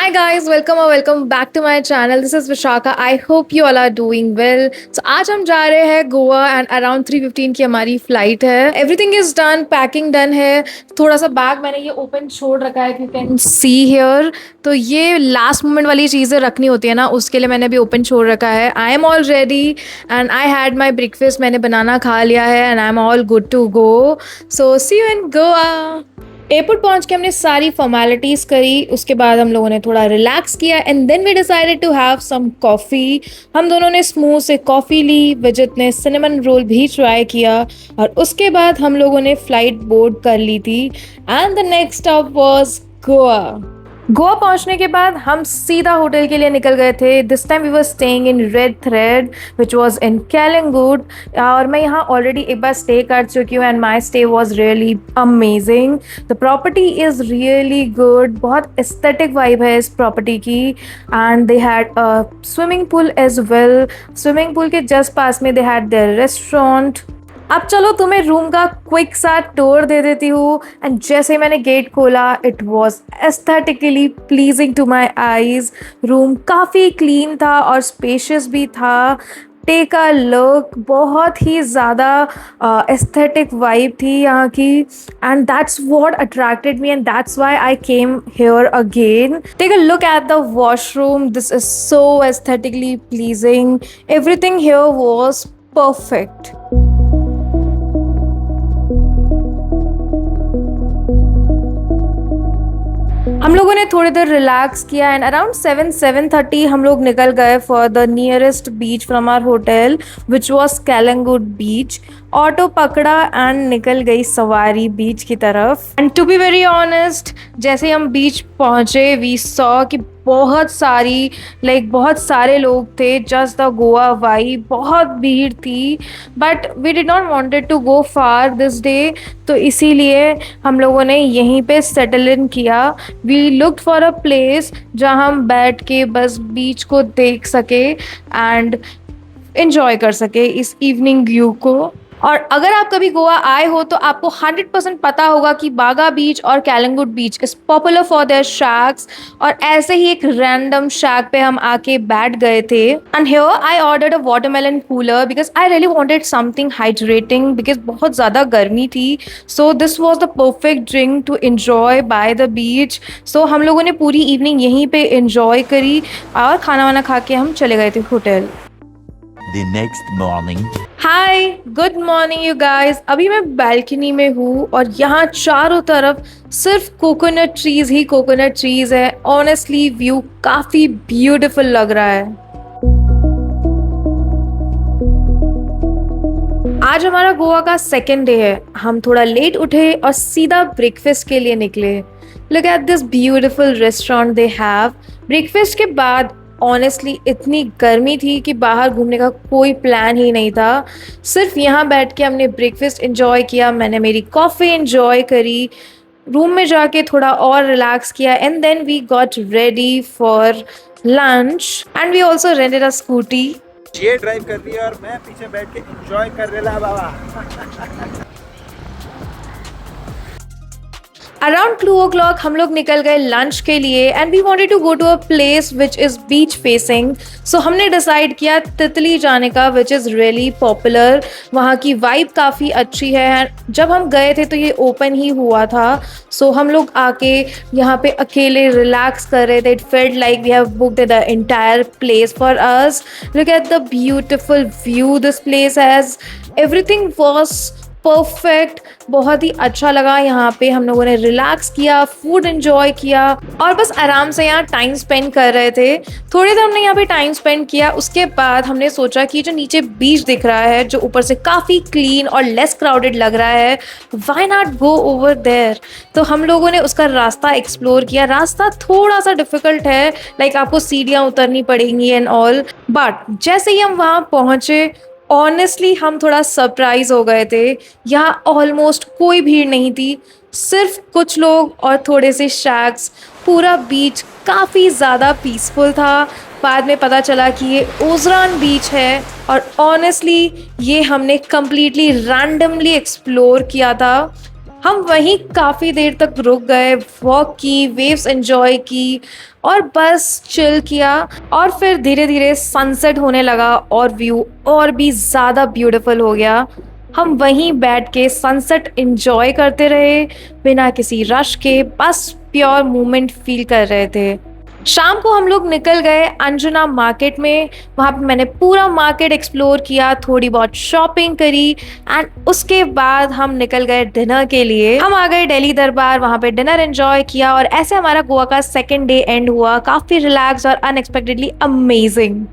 Hi guys, welcome back to my channel. This is Vishaka. I hope you all are doing well. So आज हम जा रहे हैं Goa and around 3:15 की हमारी फ्लाइट है. Everything is done, packing done है. थोड़ा सा बैग मैंने ये ओपन छोड़ रखा है, यू कैन सी हियर. तो ये लास्ट मोमेंट वाली चीज़ें रखनी होती है ना, उसके लिए मैंने भी ओपन छोड़ रखा है. I am all ready and I had my breakfast. मैंने बनाना खा लिया है and I am all good to go. So see you in Goa. Airport पहुंच के हमने सारी फॉर्मेलिटीज़ करी. उसके बाद हम लोगों ने थोड़ा रिलैक्स किया and then we decided to have some coffee. हम दोनों ने स्मूथ से कॉफ़ी ली. विजित ने सिनेमन रोल भी ट्राई किया और उसके बाद हम लोगों ने फ़्लाइट बोर्ड कर ली थी and the next stop was Goa. Goa पहुंचने के बाद हम सीधा होटल के लिए निकल गए थे. This time we were staying in red thread which was in Calangute. और मैं यहाँ ऑलरेडी एक बार स्टे कर चुकी हूँ and my stay was really amazing. The property is really good. बहुत एस्थेटिक वाइब है इस प्रॉपर्टी की and they had a swimming pool as well. Swimming pool के जस्ट पास में दे हैड देयर रेस्टोरेंट. अब चलो तुम्हें रूम का क्विक सा टूर दे देती हूँ. एंड जैसे मैंने गेट खोला it was aesthetically pleasing to my eyes. Room काफ़ी क्लीन था और स्पेशियस भी था. Take a look. बहुत ही ज़्यादा एस्थेटिक वाइब थी यहाँ की and that's what attracted me and that's why I came here again. Take a look at the washroom. This is so aesthetically pleasing. Everything here was perfect. हम लोगों ने थोड़ी देर रिलैक्स किया एंड अराउंड 7:30 हम लोग निकल गए for the nearest beach from our hotel which was Calangute beach. Auto पकड़ा एंड निकल गई सवारी बीच की तरफ. And to be very honest, जैसे हम बीच पहुंचे वी सॉ कि बहुत सारे लोग थे. Just the Goa vibe. बहुत भीड़ थी but we did not wanted to go far this day. तो इसीलिए हम लोगों ने यहीं पे सेटल इन किया. We looked for a place जहाँ हम बैठ के बस बीच को देख सके एंड एंजॉय कर सके इस इवनिंग व्यू को. और अगर आप कभी गोवा आए हो तो आपको 100% पता होगा कि बागा बीच और Calangute beach is popular for their shacks. और ऐसे ही एक रैंडम शैक पे हम आके बैठ गए थे. And here I ordered a watermelon cooler because I really wanted something hydrating because बहुत ज़्यादा गर्मी थी. So this was the perfect drink to enjoy by the beach. So हम लोगों ने पूरी इवनिंग यहीं पे इन्जॉय करी और खाना वाना खा के हम चले गए थे hotel. The next morning. Hi, good morning you guys. अभी मैं बैल्कनी में हूँ और यहाँ चारों तरफ सिर्फ कोकोनट ट्रीज है. ऑनेस्टली व्यू काफ़ी ब्यूटीफुल लग रहा है. आज हमारा गोवा का सेकेंड डे है. हम थोड़ा लेट उठे और सीधा ब्रेकफास्ट के लिए निकले. Look at this beautiful restaurant they have. Breakfast के बाद ऑनेस्टली इतनी गर्मी थी कि बाहर घूमने का कोई प्लान ही नहीं था. सिर्फ यहाँ बैठ के हमने ब्रेकफास्ट एंजॉय किया. मैंने मेरी कॉफ़ी एंजॉय करी. रूम में जाके थोड़ा और रिलैक्स किया and then we got ready for lunch and we also rented a scooty. ये ड्राइव कर रही है और मैं पीछे बैठ के एंजॉय कर रहा बाबा. अराउंड 2 o'clock हम लोग निकल गए लंच के लिए and we wanted to go to a place which is beach facing. So हमने डिसाइड किया तितली जाने का विच इज़ रियली पॉपुलर. वहाँ की वाइब काफ़ी अच्छी है. जब हम गए थे तो ये ओपन ही हुआ था. सो हम लोग आके यहाँ पे अकेले रिलैक्स कर रहे थे. It felt like we have booked the entire place for us. Look at the beautiful view this place has. Everything was perfect. बहुत ही अच्छा लगा. यहाँ पे हम लोगों ने रिलैक्स किया, फूड एंजॉय किया और बस आराम से यहाँ टाइम स्पेंड कर रहे थे. थोड़ी देर हमने यहाँ पे टाइम स्पेंड किया. उसके बाद हमने सोचा कि जो नीचे बीच दिख रहा है जो ऊपर से काफ़ी क्लीन और लेस क्राउडेड लग रहा है, why not go over there. तो हम लोगों ने उसका रास्ता एक्सप्लोर किया. रास्ता थोड़ा सा डिफ़िकल्ट है, लाइक आपको सीढ़ियाँ उतरनी पड़ेंगी एंड ऑल. बट जैसे ही हम वहाँ पहुँचे ऑनेस्टली हम थोड़ा सरप्राइज हो गए थे. यहाँ ऑलमोस्ट कोई भीड़ नहीं थी. सिर्फ कुछ लोग और थोड़े से शैक्स. पूरा बीच काफ़ी ज़्यादा पीसफुल था. बाद में पता चला कि ये ओजरान बीच है और ऑनेस्टली ये हमने कम्प्लीटली रैंडमली एक्सप्लोर किया था. हम वहीं काफ़ी देर तक रुक गए, वॉक की, वेव्स एंजॉय की और बस चिल किया। और फिर धीरे धीरे सनसेट होने लगा और व्यू और भी ज़्यादा ब्यूटीफुल हो गया। हम वहीं बैठ के सनसेट एंजॉय करते रहे बिना किसी रश के, बस प्योर मोमेंट फील कर रहे थे। शाम को हम लोग निकल गए अंजुना मार्केट में। वहाँ पे मैंने पूरा मार्केट एक्सप्लोर किया, थोड़ी बहुत शॉपिंग करी एंड उसके बाद हम निकल गए डिनर के लिए। हम आ गए दिल्ली दरबार, वहाँ पे डिनर एंजॉय किया और ऐसे हमारा गोवा का सेकेंड डे एंड हुआ, काफ़ी रिलैक्स और अनएक्सपेक्टेडली अमेजिंग।